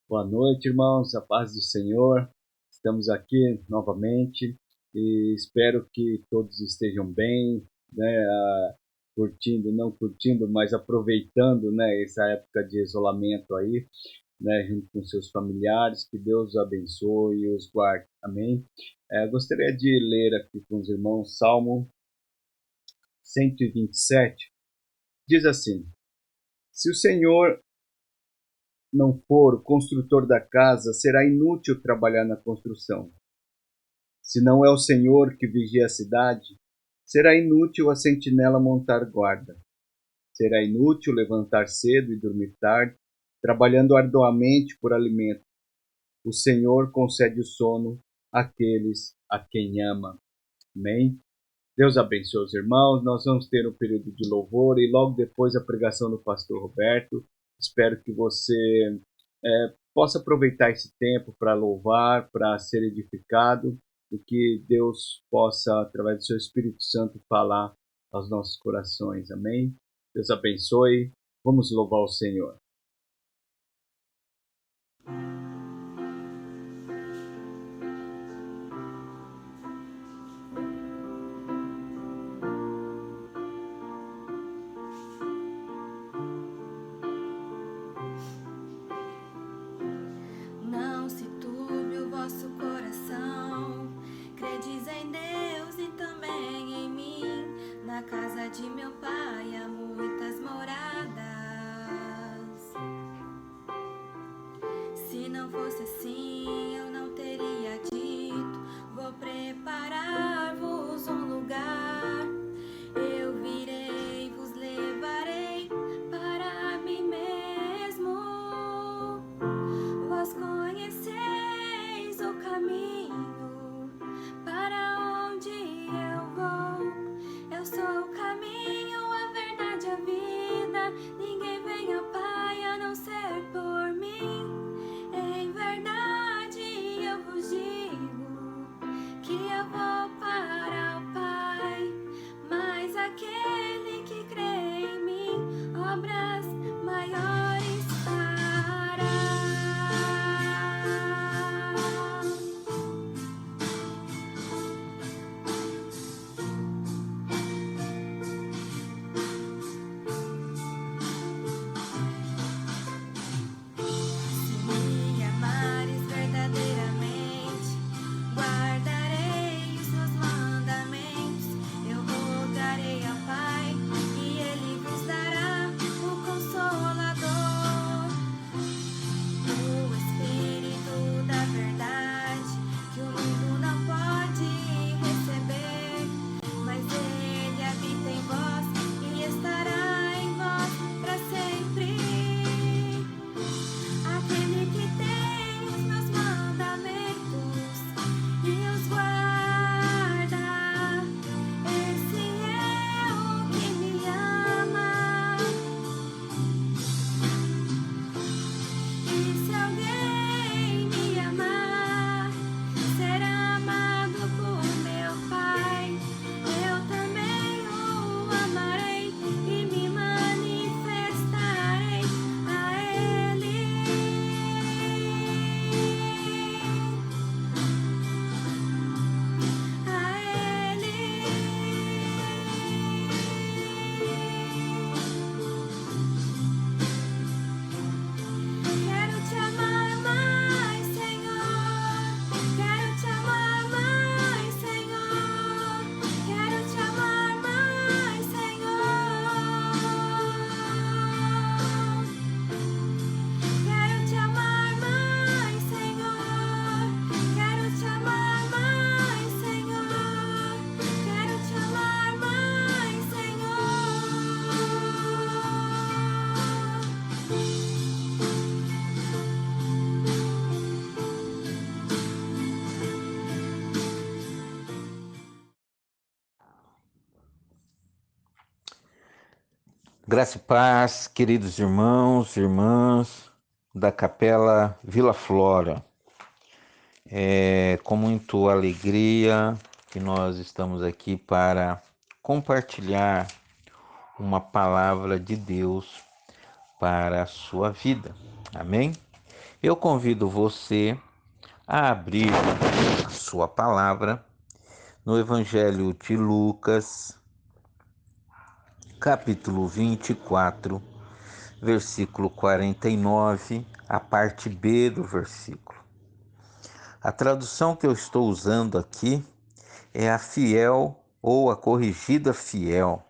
Boa noite, irmãos, a paz do Senhor. Estamos aqui novamente e espero que todos estejam bem, né, curtindo, não curtindo, mas aproveitando, né, essa época de isolamento aí, né, junto com seus familiares. Que Deus os abençoe e os guarde. Amém. Gostaria de ler aqui com os irmãos Salmo 127. Diz assim: Se o Senhor não for o construtor da casa, será inútil trabalhar na construção. Se não é o Senhor que vigia a cidade, será inútil a sentinela montar guarda. Será inútil levantar cedo e dormir tarde, trabalhando arduamente por alimento. O Senhor concede o sono àqueles a quem ama. Amém? Deus abençoe os irmãos. Nós vamos ter um período de louvor e logo depois a pregação do pastor Roberto. Espero que você possa aproveitar esse tempo para louvar, para ser edificado e que Deus possa, através do seu Espírito Santo, falar aos nossos corações. Amém? Deus abençoe. Vamos louvar o Senhor. Não se turbe o vosso coração, credes em Deus e também em mim. Na casa de meu pai há muitas moradas. Se não fosse assim, eu não teria dito: vou preparar-vos um lugar. Eu virei, vos levarei para mim mesmo. Vós conheceis o caminho para onde eu vou. Eu sou o caminho, a verdade, a vida. Ninguém vem ao Pai a não ser por mim. Em verdade eu vos digo que eu vou para o Pai. Mas aquele que crê em mim, obras maiores fará. Se me amares verdadeiramente, guardarei os meus mandamentos. Eu rogarei ao Pai e Ele vos dará o Consolador, o Espírito da verdade, que o mundo não pode receber, mas Ele habita em vós e estará em vós para sempre. Aquele que tem os meus mandamentos e os guarda, esse é o que me ama. E se alguém me amar, será amado por meu Pai. Eu também o amarei e me manifestarei a Ele. A Ele. Quero te amar mais, Senhor. Quero te amar mais, Senhor. Quero te amar mais, Senhor. Quero te amar mais, Senhor. Quero te amar mais, Senhor. Quero te amar mais, Senhor. Graça e paz, queridos irmãos e irmãs da Capela Vila Flora. É com muita alegria que nós estamos aqui para compartilhar uma palavra de Deus para a sua vida. Amém? Eu convido você a abrir a sua palavra no Evangelho de Lucas, capítulo 24, versículo 49, a parte B do versículo. A tradução que eu estou usando aqui é a fiel ou a corrigida fiel.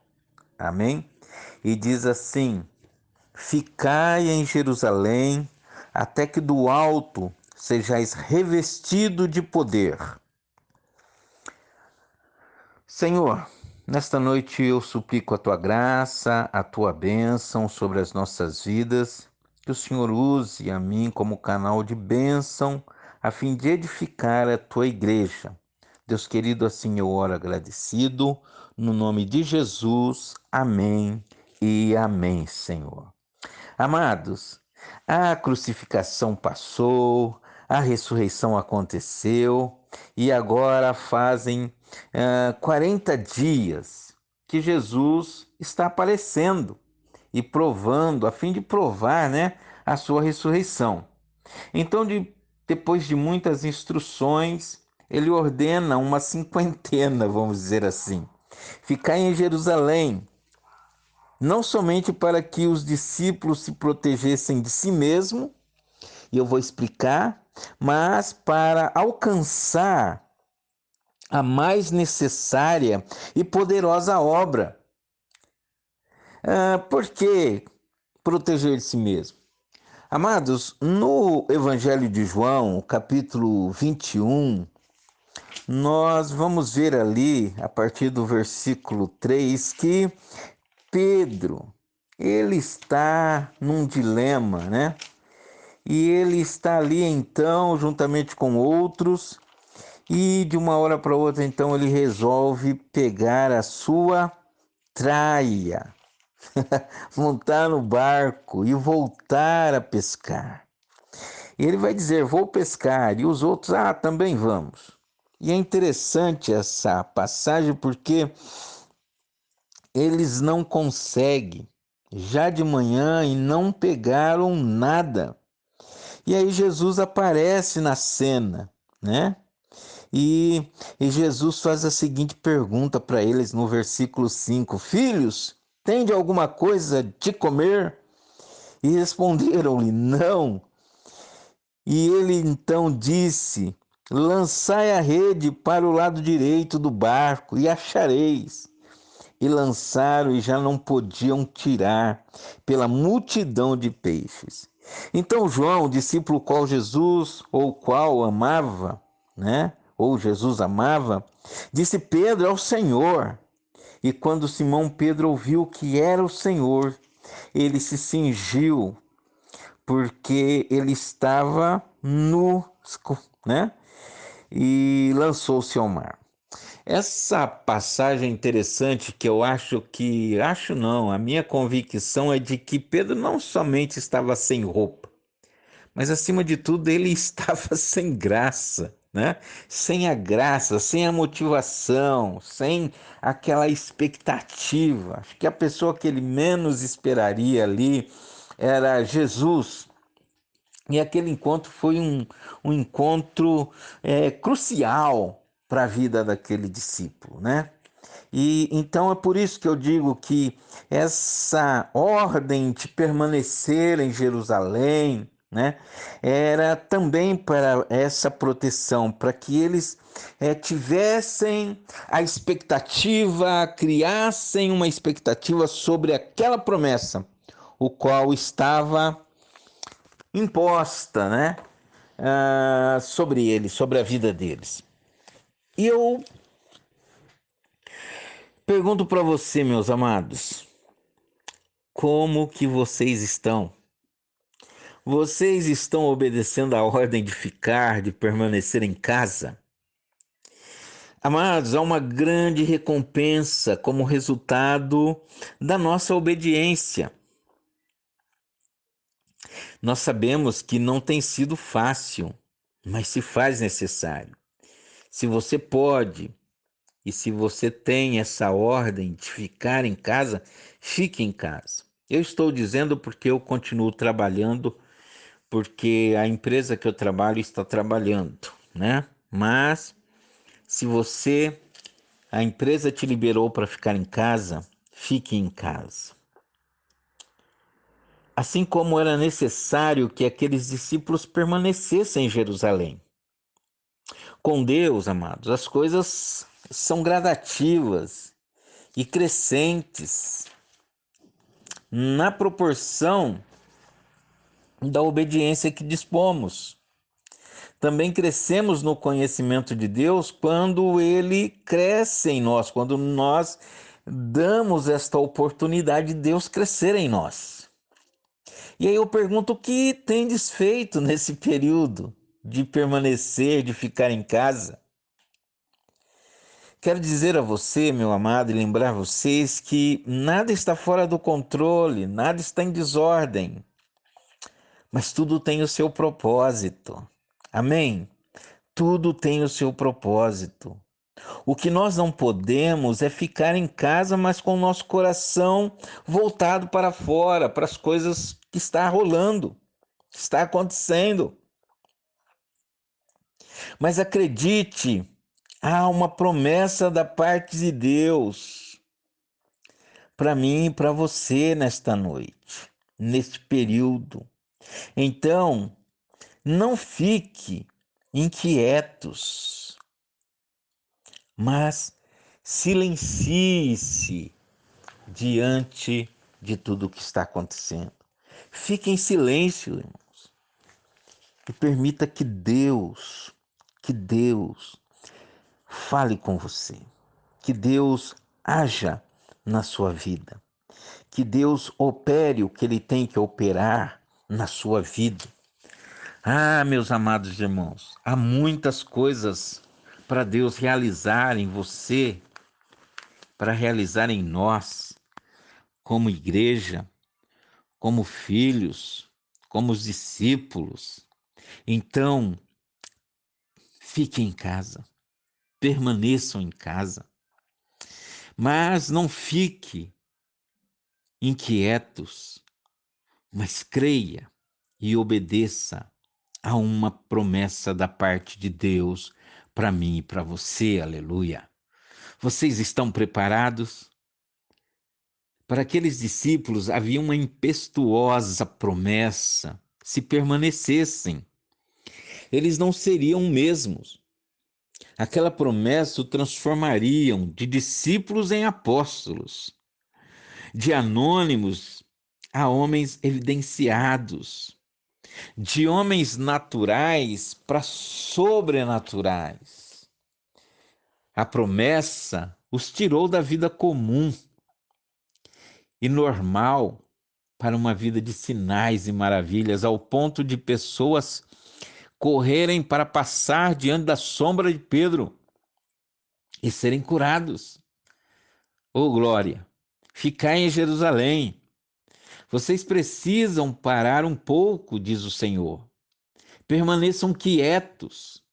Amém? E diz assim: ficai em Jerusalém até que do alto sejais revestido de poder. Senhor, nesta noite eu suplico a tua graça, a tua bênção sobre as nossas vidas, que o Senhor use a mim como canal de bênção, a fim de edificar a tua igreja. Deus querido, assim eu oro agradecido, no nome de Jesus, amém e amém, Senhor. Amados, a crucificação passou, a ressurreição aconteceu e agora fazem 40 dias que Jesus está aparecendo e provando, a fim de provar, né, a sua ressurreição. Então, depois de muitas instruções, ele ordena uma cinquentena, vamos dizer assim. Ficar em Jerusalém, não somente para que os discípulos se protegessem de si mesmos, e eu vou explicar, mas para alcançar a mais necessária e poderosa obra. Por que proteger de si mesmo? Amados, no Evangelho de João, capítulo 21, nós vamos ver ali, a partir do versículo 3, que Pedro, ele está num dilema, né? E ele está ali então, juntamente com outros, e de uma hora para outra, então, ele resolve pegar a sua traia, montar no barco e voltar a pescar. E ele vai dizer: vou pescar, e os outros: também vamos. E é interessante essa passagem porque eles não conseguem já de manhã e não pegaram nada. E aí Jesus aparece na cena, né? E Jesus faz a seguinte pergunta para eles no versículo 5: filhos, tende alguma coisa de comer? E responderam-lhe: não. E ele então disse: lançai a rede para o lado direito do barco e achareis. E lançaram e já não podiam tirar pela multidão de peixes. Então João, o discípulo qual Jesus ou qual amava, né? Ou Jesus amava, disse Pedro ao Senhor. E quando Simão Pedro ouviu que era o Senhor, ele se cingiu, porque ele estava nu, né? E lançou-se ao mar. Essa passagem é interessante que acho não, a minha convicção é de que Pedro não somente estava sem roupa, mas acima de tudo ele estava sem graça, né? Sem a graça, sem a motivação, sem aquela expectativa. Acho que a pessoa que ele menos esperaria ali era Jesus. E aquele encontro foi um encontro crucial para a vida daquele discípulo, né? E então é por isso que eu digo que essa ordem de permanecer em Jerusalém, né, era também para essa proteção, para que eles tivessem a expectativa, criassem uma expectativa sobre aquela promessa, o qual estava imposta, né, sobre eles, sobre a vida deles. E eu pergunto para você, meus amados, como que vocês estão? Vocês estão obedecendo a ordem de ficar, de permanecer em casa? Amados, há uma grande recompensa como resultado da nossa obediência. Nós sabemos que não tem sido fácil, mas se faz necessário. Se você pode e se você tem essa ordem de ficar em casa, fique em casa. Eu estou dizendo porque eu continuo trabalhando porque a empresa que eu trabalho está trabalhando, né? Mas se a empresa te liberou para ficar em casa, fique em casa. Assim como era necessário que aqueles discípulos permanecessem em Jerusalém. Com Deus, amados, as coisas são gradativas e crescentes na proporção da obediência que dispomos. Também crescemos no conhecimento de Deus quando ele cresce em nós, quando nós damos esta oportunidade de Deus crescer em nós. E aí eu pergunto, o que tendes feito nesse período de permanecer, de ficar em casa? Quero dizer a você, meu amado, e lembrar vocês que nada está fora do controle, nada está em desordem, mas tudo tem o seu propósito. Amém? Tudo tem o seu propósito. O que nós não podemos é ficar em casa, mas com o nosso coração voltado para fora, para as coisas que está rolando, que está acontecendo. Mas acredite, há uma promessa da parte de Deus para mim e para você nesta noite, neste período. Então, não fique inquietos, mas silencie-se diante de tudo o que está acontecendo. Fique em silêncio, irmãos, e permita que Deus fale com você, que Deus haja na sua vida, que Deus opere o que Ele tem que operar na sua vida. Ah, meus amados irmãos, há muitas coisas para Deus realizar em você, para realizar em nós, como igreja, como filhos, como os discípulos. Então, fiquem em casa, permaneçam em casa, mas não fique inquietos, mas creia e obedeça a uma promessa da parte de Deus para mim e para você, aleluia. Vocês estão preparados? Para aqueles discípulos havia uma impetuosa promessa: se permanecessem, eles não seriam mesmos. Aquela promessa o transformariam de discípulos em apóstolos, de anônimos a homens evidenciados, de homens naturais para sobrenaturais. A promessa os tirou da vida comum e normal para uma vida de sinais e maravilhas, ao ponto de pessoas correrem para passar diante da sombra de Pedro e serem curados. Oh, glória! Ficai em Jerusalém. Vocês precisam parar um pouco, diz o Senhor. Permaneçam quietos,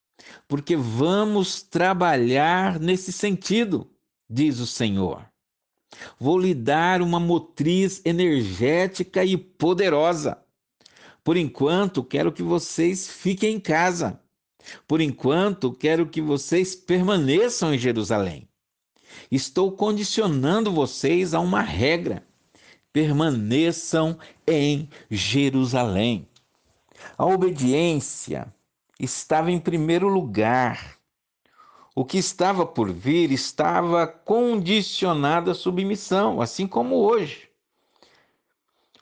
porque vamos trabalhar nesse sentido, diz o Senhor. Vou lhe dar uma motriz energética e poderosa. Por enquanto, quero que vocês fiquem em casa. Por enquanto, quero que vocês permaneçam em Jerusalém. Estou condicionando vocês a uma regra. Permaneçam em Jerusalém. A obediência estava em primeiro lugar. O que estava por vir estava condicionado à submissão, assim como hoje.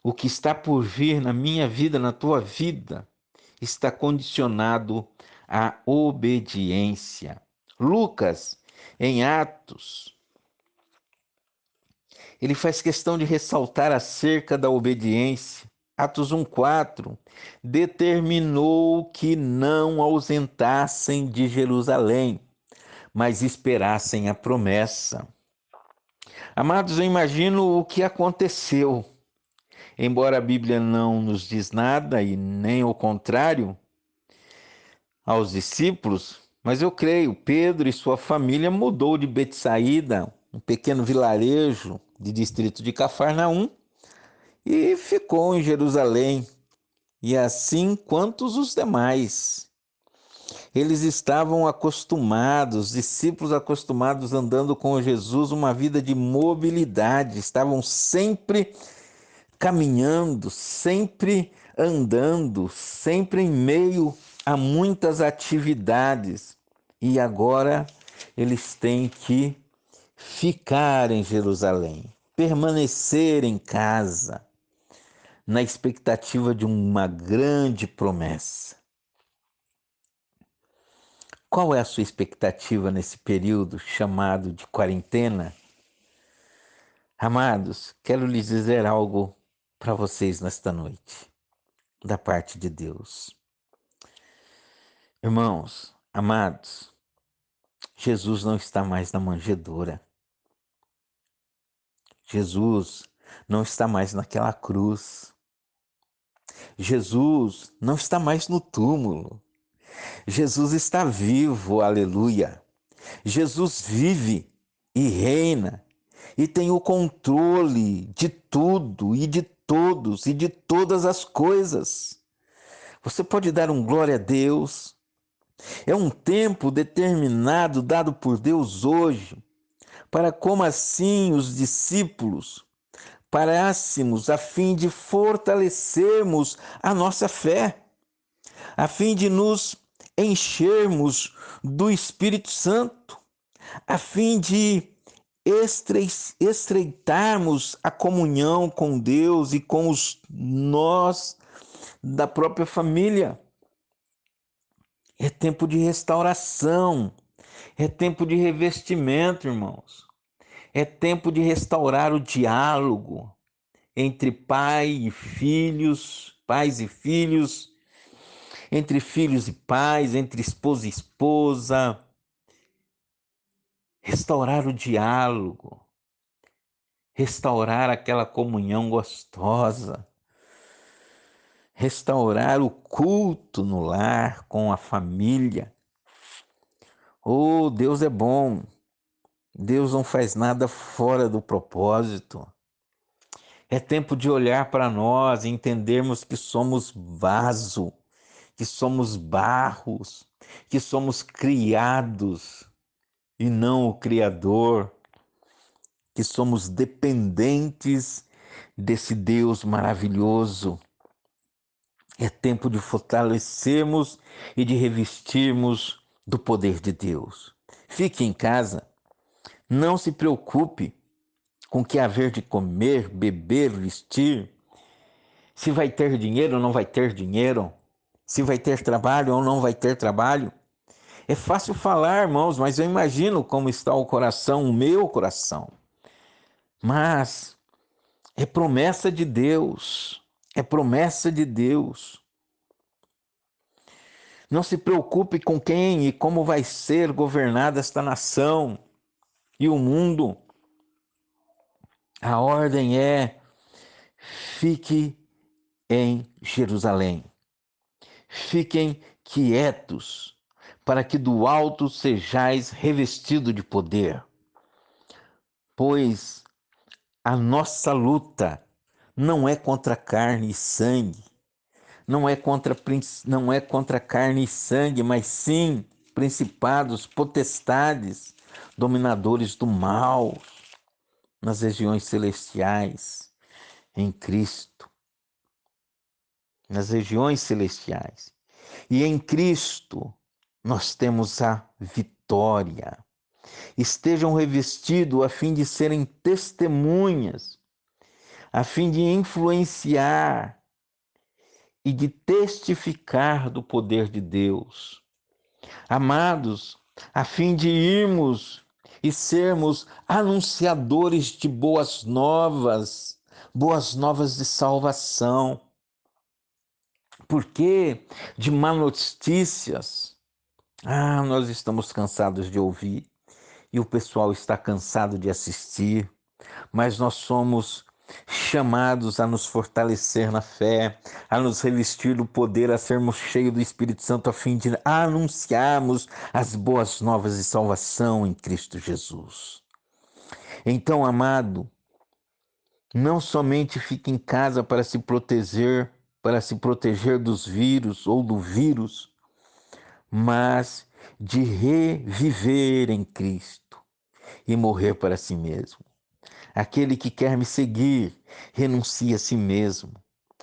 O que está por vir na minha vida, na tua vida, está condicionado à obediência. Lucas, em Atos, ele faz questão de ressaltar acerca da obediência. Atos 1,4, determinou que não ausentassem de Jerusalém, mas esperassem a promessa. Amados, eu imagino o que aconteceu. Embora a Bíblia não nos diz nada, e nem o contrário, aos discípulos, mas eu creio, Pedro e sua família mudou de Betsaída, um pequeno vilarejo de distrito de Cafarnaum, e ficou em Jerusalém, e assim quantos os demais. Eles estavam acostumados, discípulos acostumados andando com Jesus, uma vida de mobilidade, estavam sempre caminhando, sempre andando, sempre em meio a muitas atividades. E agora eles têm que ficar em Jerusalém, permanecer em casa, na expectativa de uma grande promessa. Qual é a sua expectativa nesse período chamado de quarentena? Amados, quero lhes dizer algo para vocês nesta noite, da parte de Deus. Irmãos, amados, Jesus não está mais na manjedoura. Jesus não está mais naquela cruz. Jesus não está mais no túmulo. Jesus está vivo, aleluia. Jesus vive e reina e tem o controle de tudo e de todos e de todas as coisas. Você pode dar um glória a Deus. É um tempo determinado dado por Deus hoje para como assim os discípulos parássemos a fim de fortalecermos a nossa fé, a fim de nos enchermos do Espírito Santo, a fim de estreitarmos a comunhão com Deus e com os nós da própria família. É tempo de restauração, é tempo de revestimento, irmãos. É tempo de restaurar o diálogo entre pais e filhos, entre filhos e pais, entre esposa e esposa. Restaurar o diálogo, restaurar aquela comunhão gostosa, restaurar o culto no lar com a família. Oh, Deus é bom. Deus não faz nada fora do propósito. É tempo de olhar para nós e entendermos que somos vaso, que somos barros, que somos criados e não o Criador, que somos dependentes desse Deus maravilhoso. É tempo de fortalecermos e de revestirmos do poder de Deus. Fique em casa, não se preocupe com o que haver de comer, beber, vestir, se vai ter dinheiro ou não vai ter dinheiro, se vai ter trabalho ou não vai ter trabalho. É fácil falar, irmãos, mas eu imagino como está o coração, o meu coração. Mas é promessa de Deus, é promessa de Deus. Não se preocupe com quem e como vai ser governada esta nação e o mundo. A ordem é: fique em Jerusalém. Fiquem quietos, para que do alto sejais revestido de poder. Pois a nossa luta não é contra carne e sangue, não é contra carne e sangue, mas sim principados, potestades, dominadores do mal nas regiões celestiais em Cristo, nas regiões celestiais. E em Cristo nós temos a vitória. Estejam revestidos a fim de serem testemunhas, a fim de influenciar e de testificar do poder de Deus. Amados, a fim de irmos e sermos anunciadores de boas novas de salvação. Porque de má notícias, nós estamos cansados de ouvir e o pessoal está cansado de assistir, mas nós somos chamados a nos fortalecer na fé, a nos revestir do poder, a sermos cheios do Espírito Santo, a fim de anunciarmos as boas novas de salvação em Cristo Jesus. Então, amado, não somente fique em casa para se proteger para se proteger dos vírus ou do vírus, mas de reviver em Cristo e morrer para si mesmo. Aquele que quer me seguir, renuncia a si mesmo.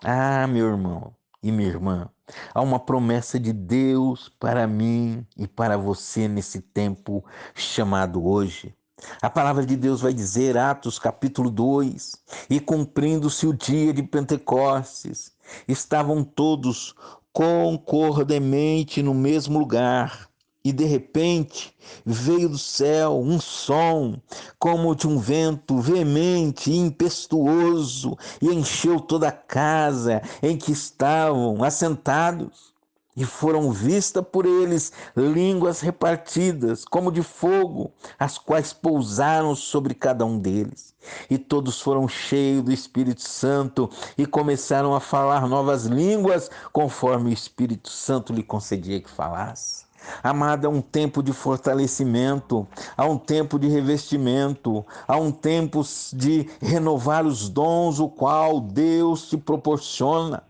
Ah, meu irmão e minha irmã, há uma promessa de Deus para mim e para você nesse tempo chamado hoje. A palavra de Deus vai dizer, Atos capítulo 2, e cumprindo-se o dia de Pentecostes, estavam todos concordemente no mesmo lugar. E de repente veio do céu um som como de um vento veemente e impetuoso e encheu toda a casa em que estavam assentados. E foram vistas por eles línguas repartidas, como de fogo, as quais pousaram sobre cada um deles. E todos foram cheios do Espírito Santo e começaram a falar novas línguas, conforme o Espírito Santo lhe concedia que falasse. Amado, há um tempo de fortalecimento, há um tempo de revestimento, há um tempo de renovar os dons, o qual Deus te proporciona.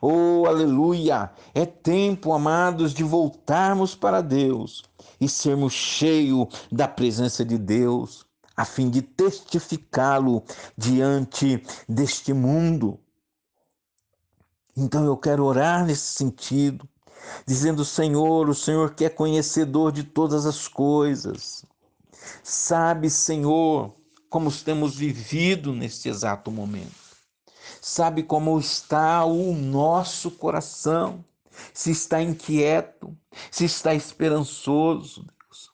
Oh, aleluia! É tempo, amados, de voltarmos para Deus e sermos cheios da presença de Deus, a fim de testificá-lo diante deste mundo. Então eu quero orar nesse sentido, dizendo, Senhor, o Senhor que é conhecedor de todas as coisas, sabe, Senhor, como temos vivido neste exato momento. Sabe como está o nosso coração, se está inquieto, se está esperançoso, Deus.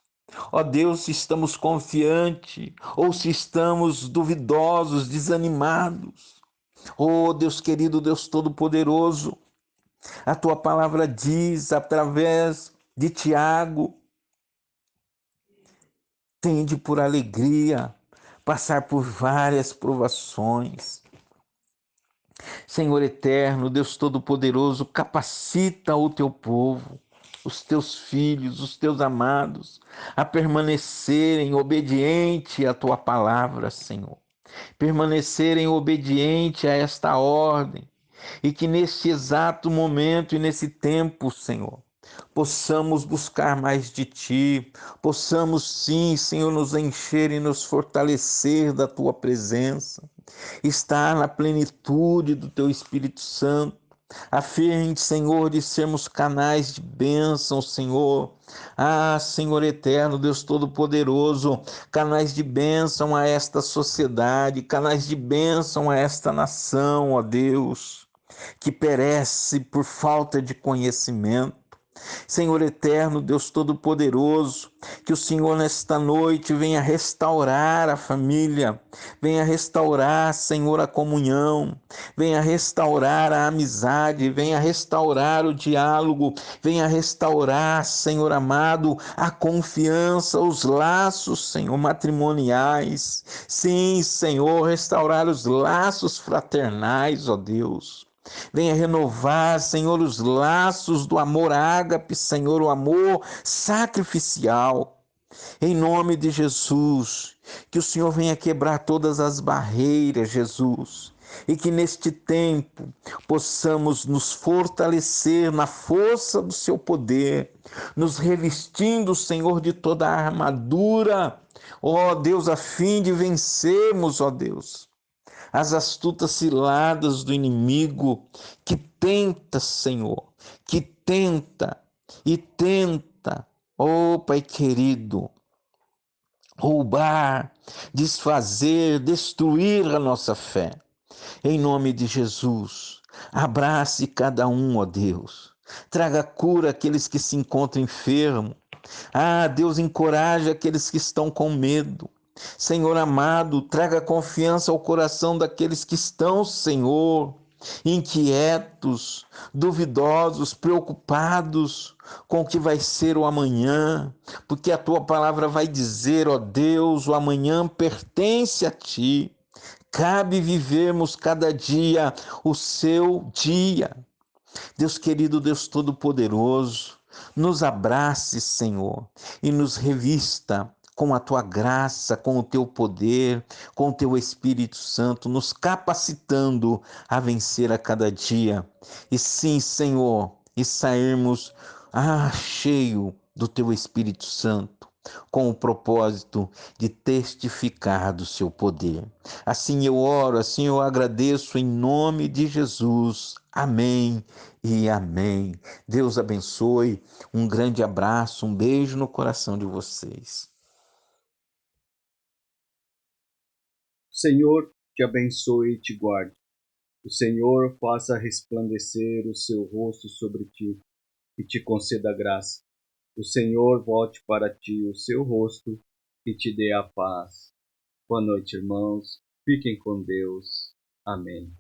Ó Deus, se estamos confiantes ou se estamos duvidosos, desanimados. Ó Deus querido, Deus Todo-Poderoso, a tua palavra diz através de Tiago, tende por alegria passar por várias provações. Senhor eterno, Deus Todo-Poderoso, capacita o teu povo, os teus filhos, os teus amados, a permanecerem obedientes à tua palavra, Senhor. Permanecerem obedientes a esta ordem. E que neste exato momento e nesse tempo, Senhor, possamos buscar mais de Ti, possamos sim, Senhor, nos encher e nos fortalecer da Tua presença, estar na plenitude do Teu Espírito Santo, a fim, Senhor, de sermos canais de bênção, Senhor. Ah, Senhor eterno, Deus Todo-Poderoso, canais de bênção a esta sociedade, canais de bênção a esta nação, ó Deus, que perece por falta de conhecimento. Senhor eterno, Deus Todo-Poderoso, que o Senhor nesta noite venha restaurar a família, venha restaurar, Senhor, a comunhão, venha restaurar a amizade, venha restaurar o diálogo, venha restaurar, Senhor amado, a confiança, os laços, Senhor, matrimoniais. Sim, Senhor, restaurar os laços fraternais, ó Deus. Venha renovar, Senhor, os laços do amor ágape, Senhor, o amor sacrificial. Em nome de Jesus, que o Senhor venha quebrar todas as barreiras, Jesus, e que neste tempo possamos nos fortalecer na força do seu poder, nos revestindo, Senhor, de toda a armadura, ó Deus, a fim de vencermos, ó Deus, as astutas ciladas do inimigo que tenta, Senhor, que tenta e tenta, ó Pai querido, roubar, desfazer, destruir a nossa fé. Em nome de Jesus, abrace cada um, ó Deus. Traga cura àqueles que se encontram enfermos. Ah, Deus, encoraja aqueles que estão com medo. Senhor amado, traga confiança ao coração daqueles que estão, Senhor, inquietos, duvidosos, preocupados com o que vai ser o amanhã, porque a tua palavra vai dizer, ó Deus, o amanhã pertence a ti. Cabe vivermos cada dia o seu dia. Deus querido, Deus Todo-Poderoso, nos abrace, Senhor, e nos revista com a tua graça, com o teu poder, com o teu Espírito Santo, nos capacitando a vencer a cada dia. E sim, Senhor, e sairmos cheio do teu Espírito Santo, com o propósito de testificar do seu poder. Assim eu oro, assim eu agradeço em nome de Jesus. Amém e amém. Deus abençoe. Um grande abraço, um beijo no coração de vocês. O Senhor te abençoe e te guarde. O Senhor faça resplandecer o seu rosto sobre ti e te conceda graça. O Senhor volte para ti o seu rosto e te dê a paz. Boa noite, irmãos. Fiquem com Deus. Amém.